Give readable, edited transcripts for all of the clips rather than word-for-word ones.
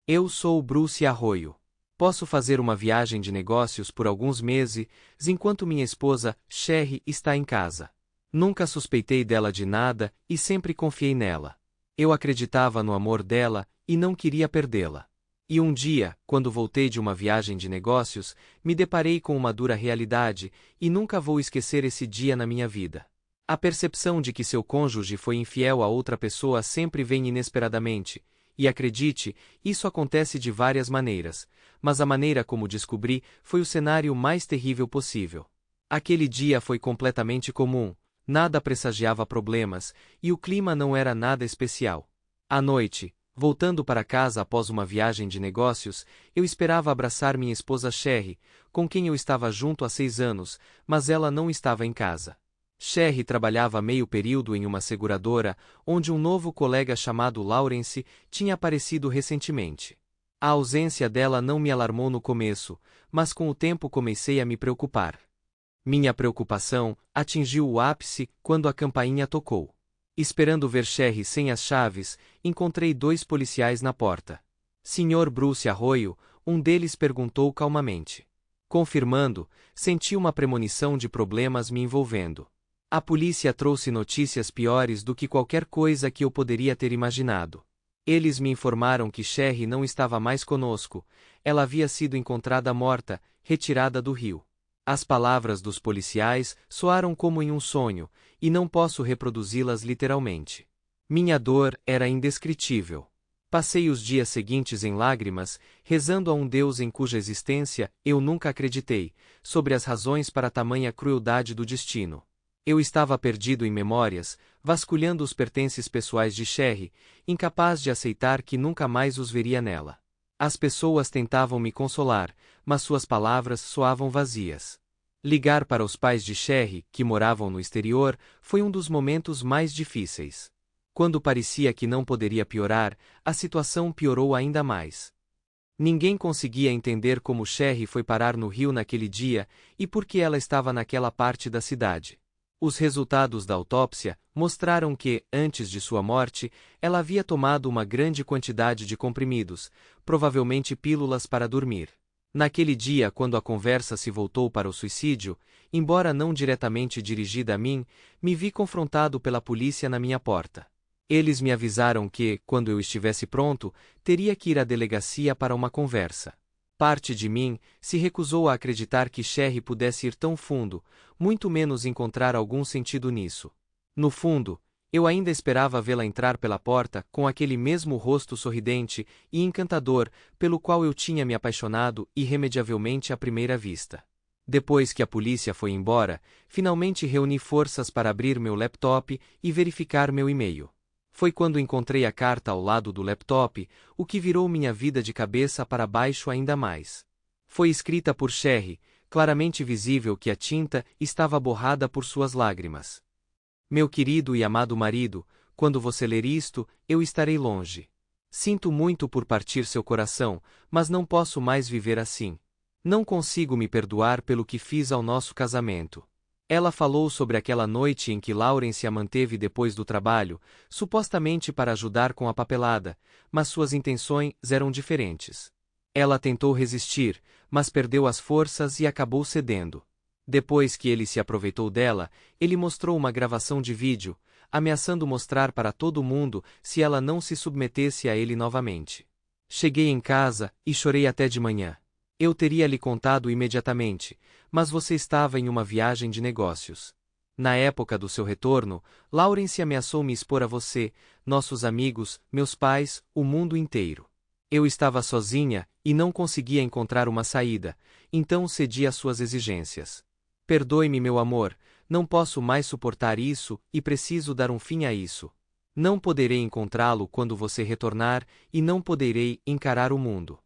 Eu sou Bruce Arroyo. Posso fazer uma viagem de negócios por alguns meses, enquanto minha esposa, Sherry, está em casa. Nunca suspeitei dela de nada e sempre confiei nela. Eu acreditava no amor dela e não queria perdê-la. E um dia, quando voltei de uma viagem de negócios, me deparei com uma dura realidade, e nunca vou esquecer esse dia na minha vida. A percepção de que seu cônjuge foi infiel a outra pessoa sempre vem inesperadamente, e acredite, isso acontece de várias maneiras, mas a maneira como descobri foi o cenário mais terrível possível. Aquele dia foi completamente comum, nada pressagiava problemas, e o clima não era nada especial. À noite, voltando para casa após uma viagem de negócios, eu esperava abraçar minha esposa Sherry, com quem eu estava junto há 6 anos, mas ela não estava em casa. Sherry trabalhava meio período em uma seguradora, onde um novo colega chamado Lawrence tinha aparecido recentemente. A ausência dela não me alarmou no começo, mas com o tempo comecei a me preocupar. Minha preocupação atingiu o ápice quando a campainha tocou. Esperando ver Sherry sem as chaves, encontrei 2 policiais na porta. Sr. Bruce Arroyo, um deles perguntou calmamente. Confirmando, senti uma premonição de problemas me envolvendo. A polícia trouxe notícias piores do que qualquer coisa que eu poderia ter imaginado. Eles me informaram que Sherry não estava mais conosco, ela havia sido encontrada morta, retirada do rio. As palavras dos policiais soaram como em um sonho, e não posso reproduzi-las literalmente. Minha dor era indescritível. Passei os dias seguintes em lágrimas, rezando a um Deus em cuja existência eu nunca acreditei, sobre as razões para tamanha crueldade do destino. Eu estava perdido em memórias, vasculhando os pertences pessoais de Sherry, incapaz de aceitar que nunca mais os veria nela. As pessoas tentavam me consolar, mas suas palavras soavam vazias. Ligar para os pais de Sherry, que moravam no exterior, foi um dos momentos mais difíceis. Quando parecia que não poderia piorar, a situação piorou ainda mais. Ninguém conseguia entender como Sherry foi parar no rio naquele dia e por que ela estava naquela parte da cidade. Os resultados da autópsia mostraram que, antes de sua morte, ela havia tomado uma grande quantidade de comprimidos, provavelmente pílulas para dormir. Naquele dia, quando a conversa se voltou para o suicídio, embora não diretamente dirigida a mim, me vi confrontado pela polícia na minha porta. Eles me avisaram que, quando eu estivesse pronto, teria que ir à delegacia para uma conversa. Parte de mim se recusou a acreditar que Sherry pudesse ir tão fundo, muito menos encontrar algum sentido nisso. No fundo, eu ainda esperava vê-la entrar pela porta com aquele mesmo rosto sorridente e encantador pelo qual eu tinha me apaixonado irremediavelmente à primeira vista. Depois que a polícia foi embora, finalmente reuni forças para abrir meu laptop e verificar meu e-mail. Foi quando encontrei a carta ao lado do laptop, o que virou minha vida de cabeça para baixo ainda mais. Foi escrita por Sherry, claramente visível que a tinta estava borrada por suas lágrimas. Meu querido e amado marido, quando você ler isto, eu estarei longe. Sinto muito por partir seu coração, mas não posso mais viver assim. Não consigo me perdoar pelo que fiz ao nosso casamento. Ela falou sobre aquela noite em que Lawrence a manteve depois do trabalho, supostamente para ajudar com a papelada, mas suas intenções eram diferentes. Ela tentou resistir, mas perdeu as forças e acabou cedendo. Depois que ele se aproveitou dela, ele mostrou uma gravação de vídeo, ameaçando mostrar para todo mundo se ela não se submetesse a ele novamente. Cheguei em casa e chorei até de manhã. Eu teria lhe contado imediatamente, mas você estava em uma viagem de negócios. Na época do seu retorno, Lawrence ameaçou me expor a você, nossos amigos, meus pais, o mundo inteiro. Eu estava sozinha e não conseguia encontrar uma saída, então cedi às suas exigências. Perdoe-me, meu amor, não posso mais suportar isso e preciso dar um fim a isso. Não poderei encontrá-lo quando você retornar e não poderei encarar o mundo.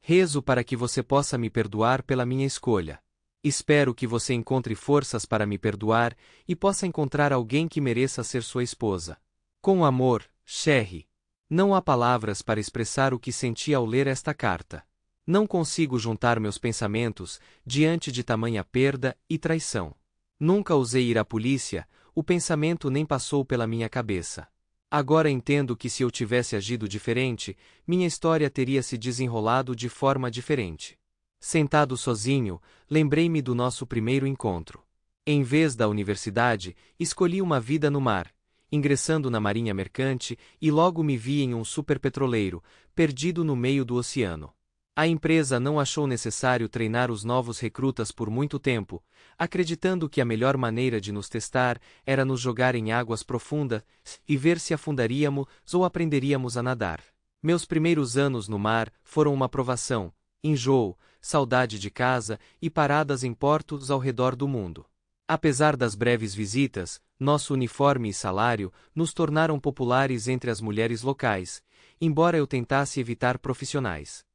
Rezo para que você possa me perdoar pela minha escolha. Espero que você encontre forças para me perdoar e possa encontrar alguém que mereça ser sua esposa. Com amor, Sherry. Não há palavras para expressar o que senti ao ler esta carta. Não consigo juntar meus pensamentos diante de tamanha perda e traição. Nunca ousei ir à polícia, o pensamento nem passou pela minha cabeça. Agora entendo que se eu tivesse agido diferente, minha história teria se desenrolado de forma diferente. Sentado sozinho, lembrei-me do nosso primeiro encontro. Em vez da universidade, escolhi uma vida no mar, ingressando na marinha mercante, e logo me vi em um superpetroleiro, perdido no meio do oceano. A empresa não achou necessário treinar os novos recrutas por muito tempo, acreditando que a melhor maneira de nos testar era nos jogar em águas profundas e ver se afundaríamos ou aprenderíamos a nadar. Meus primeiros anos no mar foram uma provação, enjoo, saudade de casa e paradas em portos ao redor do mundo. Apesar das breves visitas, nosso uniforme e salário nos tornaram populares entre as mulheres locais, embora eu tentasse evitar profissionais.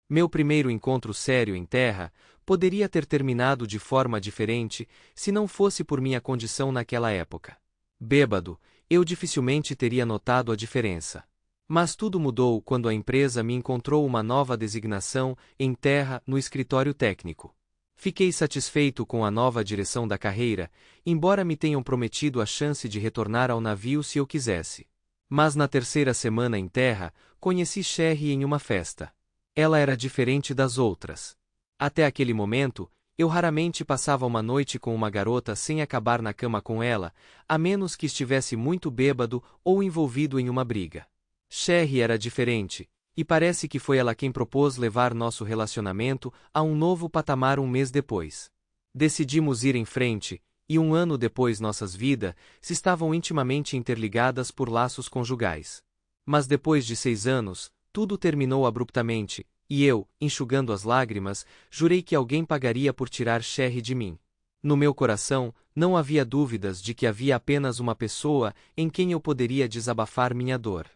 Meu primeiro encontro sério em terra poderia ter terminado de forma diferente se não fosse por minha condição naquela época. Bêbado, eu dificilmente teria notado a diferença. Mas tudo mudou quando a empresa me encontrou uma nova designação em terra no escritório técnico. Fiquei satisfeito com a nova direção da carreira, embora me tenham prometido a chance de retornar ao navio se eu quisesse. Mas na terceira semana em terra, conheci Sherry em uma festa. Ela era diferente das outras. Até aquele momento, eu raramente passava uma noite com uma garota sem acabar na cama com ela, a menos que estivesse muito bêbado ou envolvido em uma briga. Sherry era diferente, e parece que foi ela quem propôs levar nosso relacionamento a um novo patamar um mês depois. Decidimos ir em frente, e um ano depois nossas vidas se estavam intimamente interligadas por laços conjugais. Mas depois de 6 anos, tudo terminou abruptamente, e eu, enxugando as lágrimas, jurei que alguém pagaria por tirar Sherry de mim. No meu coração, não havia dúvidas de que havia apenas uma pessoa em quem eu poderia desabafar minha dor.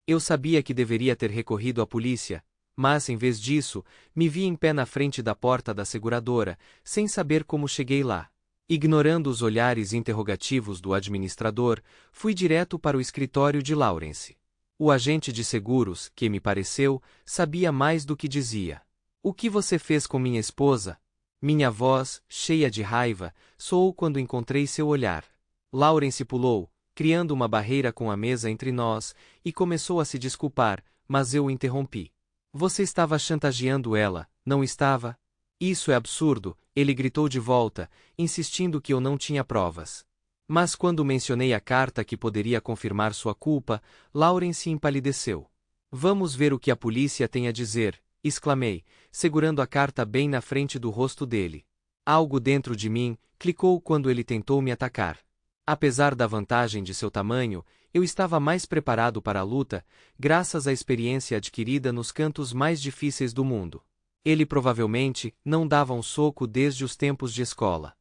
Eu sabia que deveria ter recorrido à polícia, mas, em vez disso, me vi em pé na frente da porta da seguradora, sem saber como cheguei lá. Ignorando os olhares interrogativos do administrador, fui direto para o escritório de Lawrence. O agente de seguros, que me pareceu, sabia mais do que dizia. "O que você fez com minha esposa?" Minha voz, cheia de raiva, soou quando encontrei seu olhar. Lawrence pulou, criando uma barreira com a mesa entre nós, e começou a se desculpar, mas eu o interrompi. "Você estava chantageando ela, não estava?" "Isso é absurdo", ele gritou de volta, insistindo que eu não tinha provas. Mas quando mencionei a carta que poderia confirmar sua culpa, Lawrence empalideceu. "Vamos ver o que a polícia tem a dizer", exclamei, segurando a carta bem na frente do rosto dele. Algo dentro de mim clicou quando ele tentou me atacar. Apesar da vantagem de seu tamanho, eu estava mais preparado para a luta, graças à experiência adquirida nos cantos mais difíceis do mundo. Ele provavelmente não dava um soco desde os tempos de escola.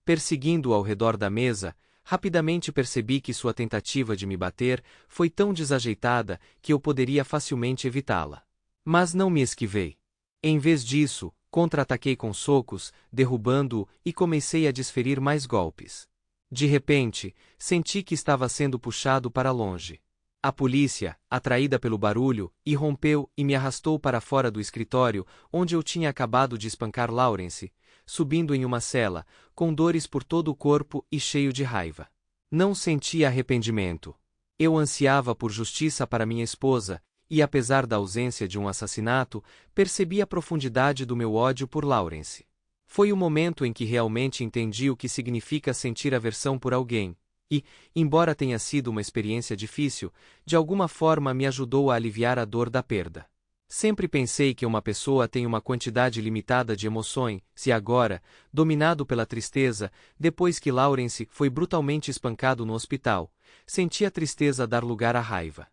Perseguindo-o ao redor da mesa, rapidamente percebi que sua tentativa de me bater foi tão desajeitada que eu poderia facilmente evitá-la. Mas não me esquivei. Em vez disso, contra-ataquei com socos, derrubando-o e comecei a desferir mais golpes. De repente, senti que estava sendo puxado para longe. A polícia, atraída pelo barulho, irrompeu e me arrastou para fora do escritório, onde eu tinha acabado de espancar Lawrence, subindo em uma cela, com dores por todo o corpo e cheio de raiva. Não sentia arrependimento. Eu ansiava por justiça para minha esposa, e apesar da ausência de um assassinato, percebi a profundidade do meu ódio por Lawrence. Foi o momento em que realmente entendi o que significa sentir aversão por alguém, e, embora tenha sido uma experiência difícil, de alguma forma me ajudou a aliviar a dor da perda. Sempre pensei que uma pessoa tem uma quantidade limitada de emoções, e agora, dominado pela tristeza, depois que Lawrence foi brutalmente espancado no hospital, senti a tristeza dar lugar à raiva.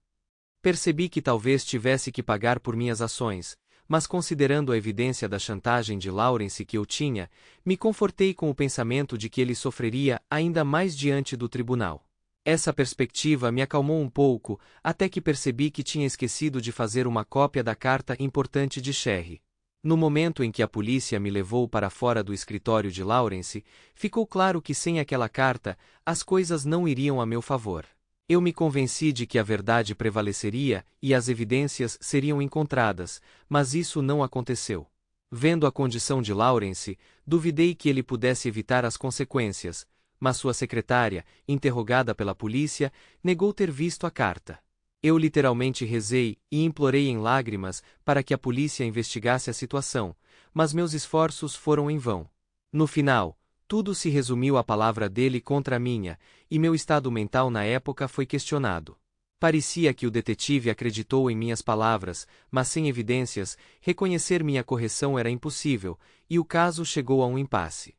Percebi que talvez tivesse que pagar por minhas ações, mas considerando a evidência da chantagem de Lawrence que eu tinha, me confortei com o pensamento de que ele sofreria ainda mais diante do tribunal. Essa perspectiva me acalmou um pouco, até que percebi que tinha esquecido de fazer uma cópia da carta importante de Sherry. No momento em que a polícia me levou para fora do escritório de Lawrence, ficou claro que sem aquela carta, as coisas não iriam a meu favor. Eu me convenci de que a verdade prevaleceria e as evidências seriam encontradas, mas isso não aconteceu. Vendo a condição de Lawrence, duvidei que ele pudesse evitar as consequências, mas sua secretária, interrogada pela polícia, negou ter visto a carta. Eu literalmente rezei e implorei em lágrimas para que a polícia investigasse a situação, mas meus esforços foram em vão. No final, tudo se resumiu à palavra dele contra a minha, e meu estado mental na época foi questionado. Parecia que o detetive acreditou em minhas palavras, mas sem evidências, reconhecer minha correção era impossível, e o caso chegou a um impasse.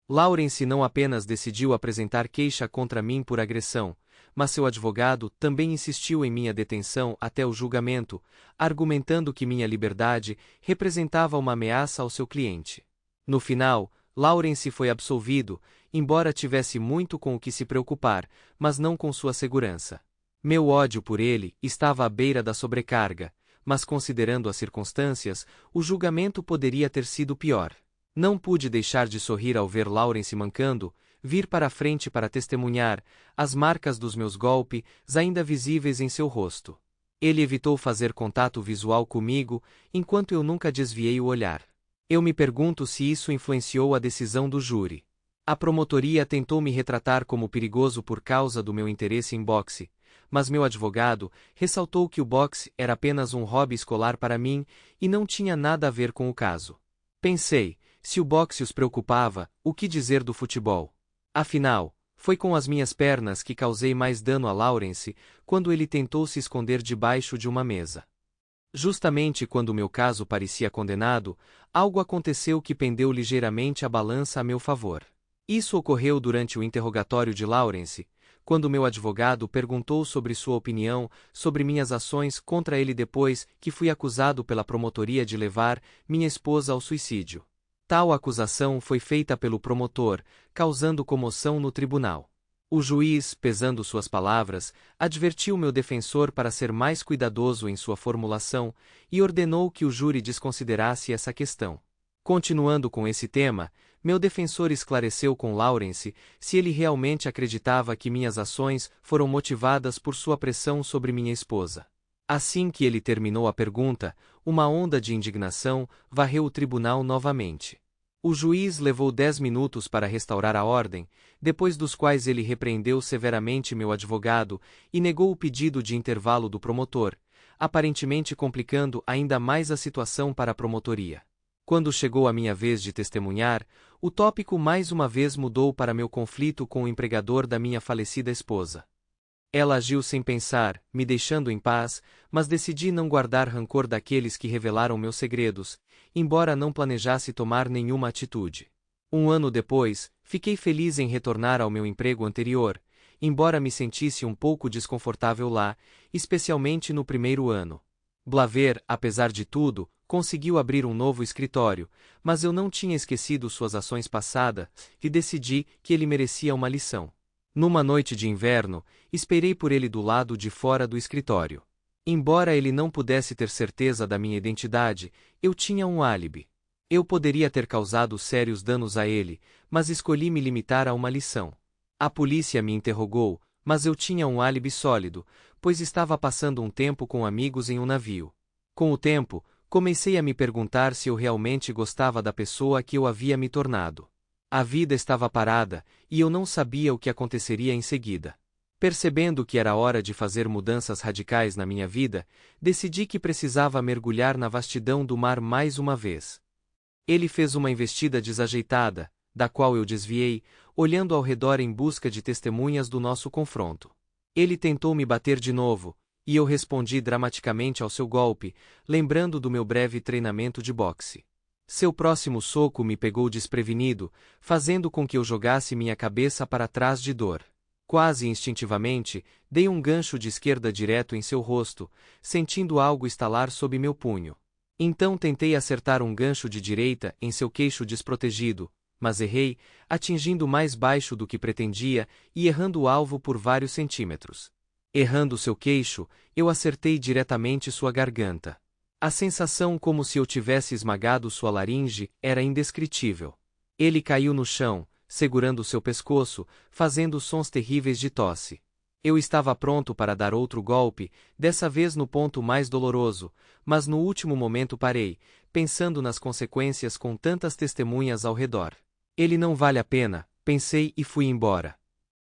Lawrence não apenas decidiu apresentar queixa contra mim por agressão, mas seu advogado também insistiu em minha detenção até o julgamento, argumentando que minha liberdade representava uma ameaça ao seu cliente. No final, Lawrence foi absolvido, embora tivesse muito com o que se preocupar, mas não com sua segurança. Meu ódio por ele estava à beira da sobrecarga, mas considerando as circunstâncias, o julgamento poderia ter sido pior. Não pude deixar de sorrir ao ver Lawrence mancando, vir para a frente para testemunhar, as marcas dos meus golpes ainda visíveis em seu rosto. Ele evitou fazer contato visual comigo, enquanto eu nunca desviei o olhar. Eu me pergunto se isso influenciou a decisão do júri. A promotoria tentou me retratar como perigoso por causa do meu interesse em boxe, mas meu advogado ressaltou que o boxe era apenas um hobby escolar para mim e não tinha nada a ver com o caso. Pensei, se o boxe os preocupava, o que dizer do futebol? Afinal, foi com as minhas pernas que causei mais dano a Lawrence quando ele tentou se esconder debaixo de uma mesa. Justamente quando meu caso parecia condenado, algo aconteceu que pendeu ligeiramente a balança a meu favor. Isso ocorreu durante o interrogatório de Lawrence, quando meu advogado perguntou sobre sua opinião sobre minhas ações contra ele depois que fui acusado pela promotoria de levar minha esposa ao suicídio. Tal acusação foi feita pelo promotor, causando comoção no tribunal. O juiz, pesando suas palavras, advertiu meu defensor para ser mais cuidadoso em sua formulação e ordenou que o júri desconsiderasse essa questão. Continuando com esse tema, meu defensor esclareceu com Lawrence se ele realmente acreditava que minhas ações foram motivadas por sua pressão sobre minha esposa. Assim que ele terminou a pergunta, uma onda de indignação varreu o tribunal novamente. O juiz levou 10 minutos para restaurar a ordem, depois dos quais ele repreendeu severamente meu advogado e negou o pedido de intervalo do promotor, aparentemente complicando ainda mais a situação para a promotoria. Quando chegou a minha vez de testemunhar, o tópico mais uma vez mudou para meu conflito com o empregador da minha falecida esposa. Ela agiu sem pensar, me deixando em paz, mas decidi não guardar rancor daqueles que revelaram meus segredos, embora não planejasse tomar nenhuma atitude. Um ano depois, fiquei feliz em retornar ao meu emprego anterior, embora me sentisse um pouco desconfortável lá, especialmente no primeiro ano. Blaver, apesar de tudo, conseguiu abrir um novo escritório, mas eu não tinha esquecido suas ações passadas e decidi que ele merecia uma lição. Numa noite de inverno, esperei por ele do lado de fora do escritório. Embora ele não pudesse ter certeza da minha identidade, eu tinha um álibi. Eu poderia ter causado sérios danos a ele, mas escolhi me limitar a uma lição. A polícia me interrogou, mas eu tinha um álibi sólido, pois estava passando um tempo com amigos em um navio. Com o tempo, comecei a me perguntar se eu realmente gostava da pessoa que eu havia me tornado. A vida estava parada, e eu não sabia o que aconteceria em seguida. Percebendo que era hora de fazer mudanças radicais na minha vida, decidi que precisava mergulhar na vastidão do mar mais uma vez. Ele fez uma investida desajeitada, da qual eu desviei, olhando ao redor em busca de testemunhas do nosso confronto. Ele tentou me bater de novo, e eu respondi dramaticamente ao seu golpe, lembrando do meu breve treinamento de boxe. Seu próximo soco me pegou desprevenido, fazendo com que eu jogasse minha cabeça para trás de dor. Quase instintivamente, dei um gancho de esquerda direto em seu rosto, sentindo algo estalar sob meu punho. Então tentei acertar um gancho de direita em seu queixo desprotegido, mas errei, atingindo mais baixo do que pretendia e errando o alvo por vários centímetros. Errando seu queixo, eu acertei diretamente sua garganta. A sensação como se eu tivesse esmagado sua laringe era indescritível. Ele caiu no chão, segurando seu pescoço, fazendo sons terríveis de tosse. Eu estava pronto para dar outro golpe, dessa vez no ponto mais doloroso, mas no último momento parei, pensando nas consequências com tantas testemunhas ao redor. Ele não vale a pena, Pensei e fui embora.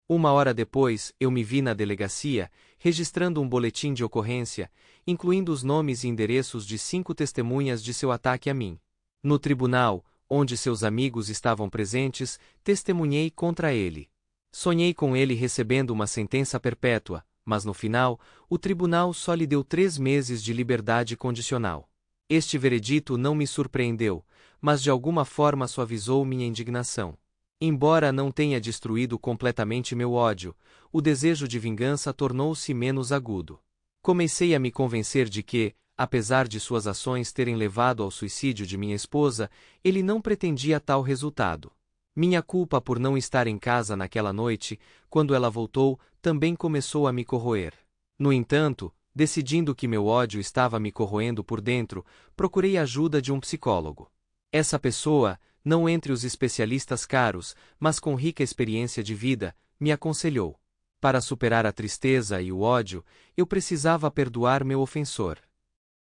1 hora depois, eu me vi na delegacia, registrando um boletim de ocorrência, incluindo os nomes e endereços de 5 testemunhas de seu ataque a mim. No tribunal, onde seus amigos estavam presentes, testemunhei contra ele. Sonhei com ele recebendo uma sentença perpétua, mas no final, o tribunal só lhe deu 3 meses de liberdade condicional. Este veredito não me surpreendeu, mas de alguma forma suavizou minha indignação. Embora não tenha destruído completamente meu ódio, o desejo de vingança tornou-se menos agudo. Comecei a me convencer de que, apesar de suas ações terem levado ao suicídio de minha esposa, ele não pretendia tal resultado. Minha culpa por não estar em casa naquela noite, quando ela voltou, também começou a me corroer. No entanto, decidindo que meu ódio estava me corroendo por dentro, procurei a ajuda de um psicólogo. Essa pessoa, não entre os especialistas caros, mas com rica experiência de vida, me aconselhou. Para superar a tristeza e o ódio, eu precisava perdoar meu ofensor.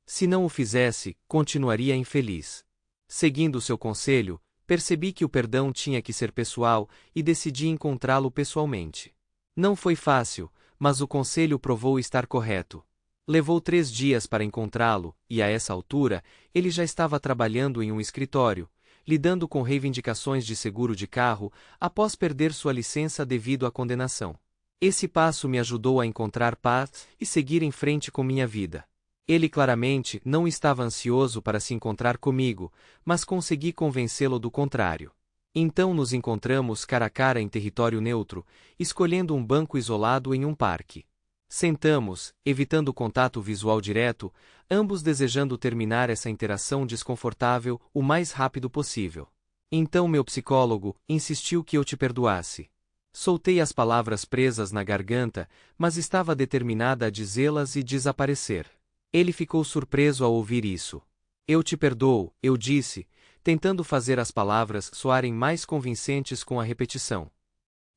Se não o fizesse, continuaria infeliz. Seguindo seu conselho, percebi que o perdão tinha que ser pessoal e decidi encontrá-lo pessoalmente. Não foi fácil, mas o conselho provou estar correto. Levou 3 dias para encontrá-lo, e a essa altura, ele já estava trabalhando em um escritório, lidando com reivindicações de seguro de carro após perder sua licença devido à condenação. Esse passo me ajudou a encontrar paz e seguir em frente com minha vida. Ele claramente não estava ansioso para se encontrar comigo, mas consegui convencê-lo do contrário. Então nos encontramos cara a cara em território neutro, escolhendo um banco isolado em um parque. Sentamos, evitando contato visual direto, ambos desejando terminar essa interação desconfortável o mais rápido possível. Então meu psicólogo insistiu que eu te perdoasse. Soltei as palavras presas na garganta, mas estava determinada a dizê-las e desaparecer. Ele ficou surpreso ao ouvir isso. Eu te perdoo, eu disse, tentando fazer as palavras soarem mais convincentes com a repetição.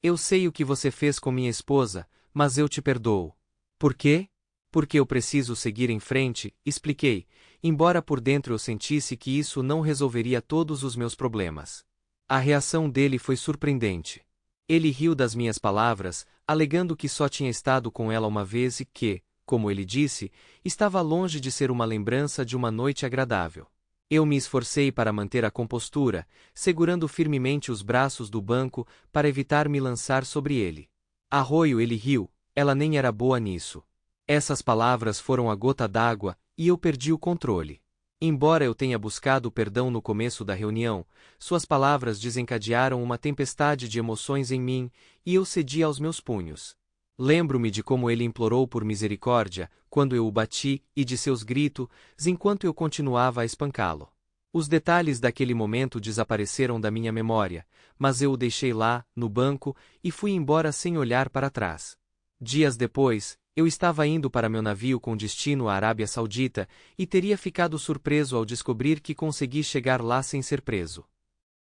Eu sei o que você fez com minha esposa, mas eu te perdoo. Por quê? Porque eu preciso seguir em frente, expliquei, embora por dentro eu sentisse que isso não resolveria todos os meus problemas. A reação dele foi surpreendente. Ele riu das minhas palavras, alegando que só tinha estado com ela uma vez e que, como ele disse, estava longe de ser uma lembrança de uma noite agradável. Eu me esforcei para manter a compostura, segurando firmemente os braços do banco para evitar me lançar sobre ele. Arroio, ele riu, ela nem era boa nisso. Essas palavras foram a gota d'água, e eu perdi o controle. Embora eu tenha buscado perdão no começo da reunião, suas palavras desencadearam uma tempestade de emoções em mim, e eu cedi aos meus punhos. Lembro-me de como ele implorou por misericórdia, quando eu o bati, e de seus gritos, enquanto eu continuava a espancá-lo. Os detalhes daquele momento desapareceram da minha memória, mas eu o deixei lá, no banco, e fui embora sem olhar para trás. Dias depois, eu estava indo para meu navio com destino à Arábia Saudita e teria ficado surpreso ao descobrir que consegui chegar lá sem ser preso.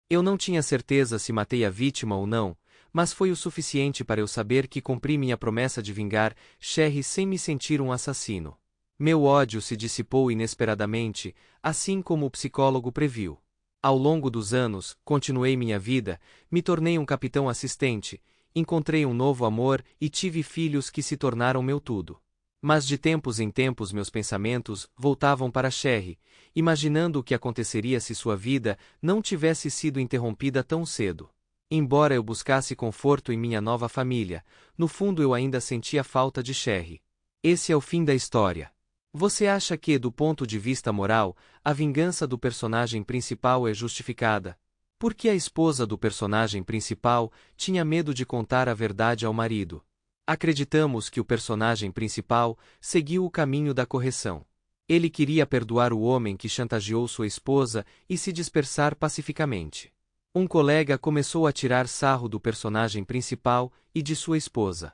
Eu não tinha certeza se matei a vítima ou não, mas foi o suficiente para eu saber que cumpri minha promessa de vingar Sherry sem me sentir um assassino. Meu ódio se dissipou inesperadamente, assim como o psicólogo previu. Ao longo dos anos, continuei minha vida, me tornei um capitão assistente, encontrei um novo amor e tive filhos que se tornaram meu tudo. Mas de tempos em tempos meus pensamentos voltavam para Sherry, imaginando o que aconteceria se sua vida não tivesse sido interrompida tão cedo. Embora eu buscasse conforto em minha nova família, no fundo eu ainda sentia falta de Sherry. Esse é o fim da história. Você acha que, do ponto de vista moral, a vingança do personagem principal é justificada? Porque a esposa do personagem principal tinha medo de contar a verdade ao marido. Acreditamos que o personagem principal seguiu o caminho da correção. Ele queria perdoar o homem que chantageou sua esposa e se dispersar pacificamente. Um colega começou a tirar sarro do personagem principal e de sua esposa.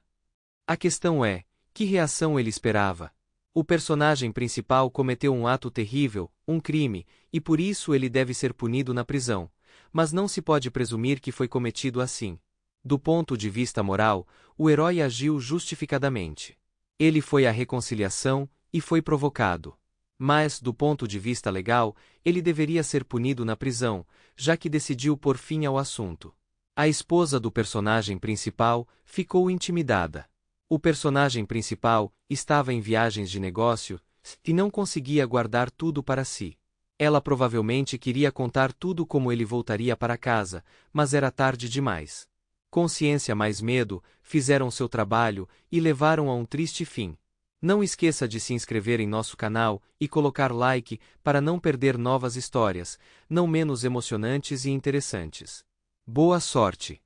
A questão é, que reação ele esperava? O personagem principal cometeu um ato terrível, um crime, e por isso ele deve ser punido na prisão. Mas não se pode presumir que foi cometido assim. Do ponto de vista moral, o herói agiu justificadamente. Ele foi à reconciliação e foi provocado. Mas, do ponto de vista legal, ele deveria ser punido na prisão, já que decidiu pôr fim ao assunto. A esposa do personagem principal ficou intimidada. O personagem principal estava em viagens de negócio e não conseguia guardar tudo para si. Ela provavelmente queria contar tudo como ele voltaria para casa, mas era tarde demais. Consciência mais medo fizeram seu trabalho e levaram a um triste fim. Não esqueça de se inscrever em nosso canal e colocar like para não perder novas histórias, não menos emocionantes e interessantes. Boa sorte!